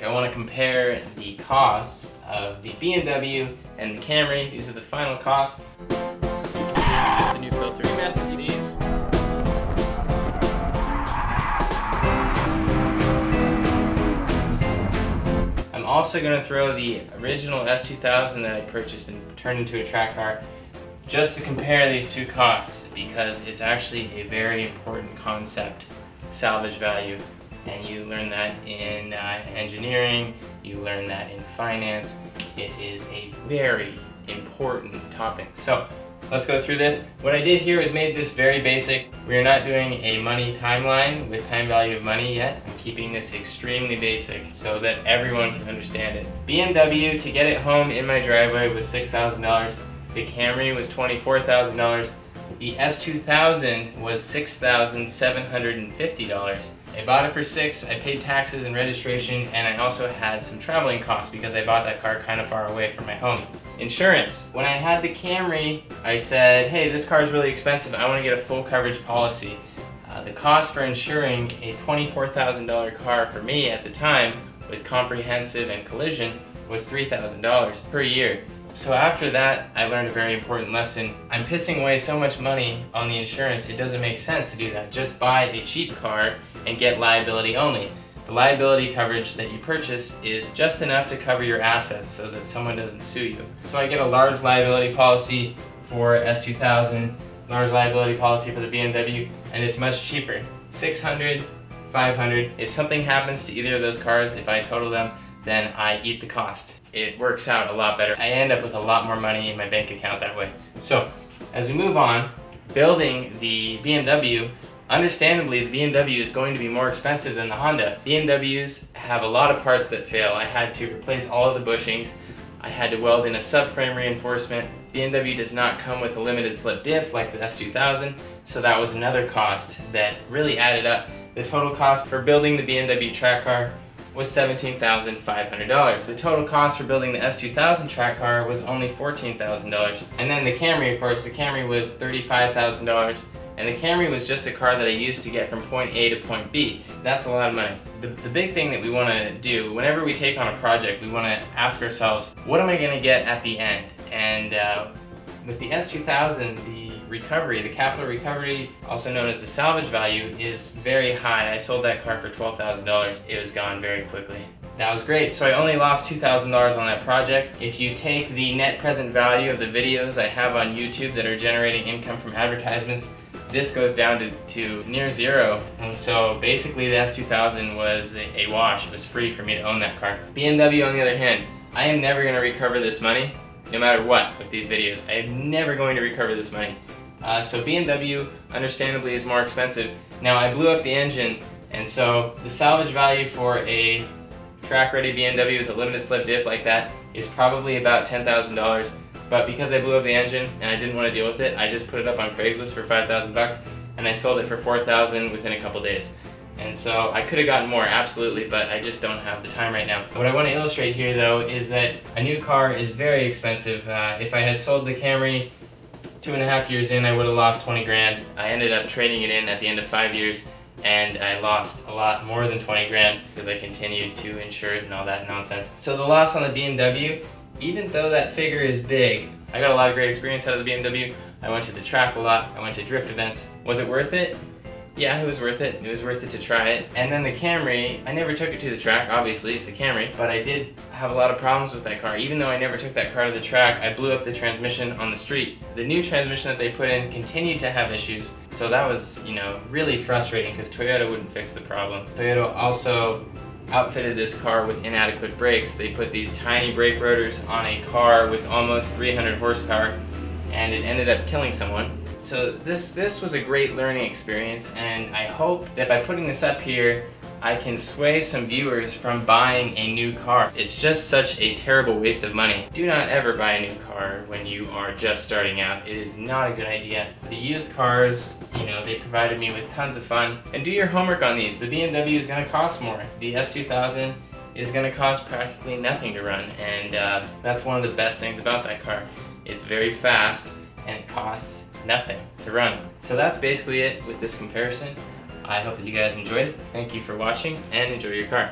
I want to compare the costs of the BMW and the Camry. These are the final costs. The new filtering methods you need. I'm also going to throw the original S2000 that I purchased and turned into a track car just to compare these two costs, because it's actually a very important concept, salvage value. And you learn that in engineering, you learn that in finance. It is a very important topic. So let's go through this. What I did here is made this very basic. We are not doing a money timeline with time value of money yet. I'm keeping this extremely basic so that everyone can understand it. BMW, to get it home in my driveway, was $6,000. The Camry was $24,000. The S2000 was $6,750. I bought it for $6,000. I paid taxes and registration, and I also had some traveling costs because I bought that car kind of far away from my home. Insurance. When I had the Camry, I said, hey, this car is really expensive. I want to get a full coverage policy. The cost for insuring a $24,000 car for me at the time, with comprehensive and collision, was $3,000 per year. So after that, I learned a very important lesson. I'm pissing away so much money on the insurance, it doesn't make sense to do that. Just buy a cheap car and get liability only. The liability coverage that you purchase is just enough to cover your assets so that someone doesn't sue you. So I get a large liability policy for S2000, large liability policy for the BMW, and it's much cheaper. $600, $500. If something happens to either of those cars, if I total them, then I eat the cost. It works out a lot better. I end up with a lot more money in my bank account that way. So, as we move on, building the BMW, understandably the BMW is going to be more expensive than the Honda. BMWs have a lot of parts that fail. I had to replace all of the bushings. I had to weld in a subframe reinforcement. BMW does not come with a limited slip diff like the S2000, so that was another cost that really added up. The total cost for building the BMW track car was $17,500. The total cost for building the S2000 track car was only $14,000. And then the Camry, of course, the Camry was $35,000. And the Camry was just a car that I used to get from point A to point B. That's a lot of money. The big thing that we want to do, whenever we take on a project, we want to ask ourselves, what am I going to get at the end? And with the S2000, the recovery, the capital recovery, also known as the salvage value, is very high. I sold that car for $12,000. It was gone very quickly. That was great. So I only lost $2,000 on that project. If you take the net present value of the videos I have on YouTube that are generating income from advertisements, this goes down to near zero. And so basically the S2000 was a wash. It was free for me to own that car. BMW, on the other hand, I am never going to recover this money, no matter what, with these videos. I am never going to recover this money. So BMW, understandably, is more expensive. Now, I blew up the engine, and so the salvage value for a track-ready BMW with a limited slip diff like that is probably about $10,000. But because I blew up the engine and I didn't want to deal with it, I just put it up on Craigslist for $5,000, and I sold it for $4,000 within a couple days. And so I could have gotten more, absolutely, but I just don't have the time right now. What I want to illustrate here, though, is that a new car is very expensive. If I had sold the Camry 2.5 years in, I would have lost 20 grand. I ended up trading it in at the end of 5 years, and I lost a lot more than 20 grand because I continued to insure it and all that nonsense. So the loss on the BMW, even though that figure is big, I got a lot of great experience out of the BMW. I went to the track a lot. I went to drift events. Was it worth it? Yeah, it was worth it. It was worth it to try it. And then the Camry, I never took it to the track, obviously, it's a Camry, but I did have a lot of problems with that car. Even though I never took that car to the track, I blew up the transmission on the street. The new transmission that they put in continued to have issues, so that was, really frustrating because Toyota wouldn't fix the problem. Toyota also outfitted this car with inadequate brakes. They put these tiny brake rotors on a car with almost 300 horsepower, and it ended up killing someone. So this was a great learning experience, and I hope that by putting this up here, I can sway some viewers from buying a new car. It's just such a terrible waste of money. Do not ever buy a new car when you are just starting out. It is not a good idea. The used cars, they provided me with tons of fun. And do your homework on these. The BMW is going to cost more. The S2000 is going to cost practically nothing to run, and that's one of the best things about that car. It's very fast, and it costs nothing to run. So that's basically it with this comparison. I hope that you guys enjoyed it. Thank you for watching, and enjoy your car.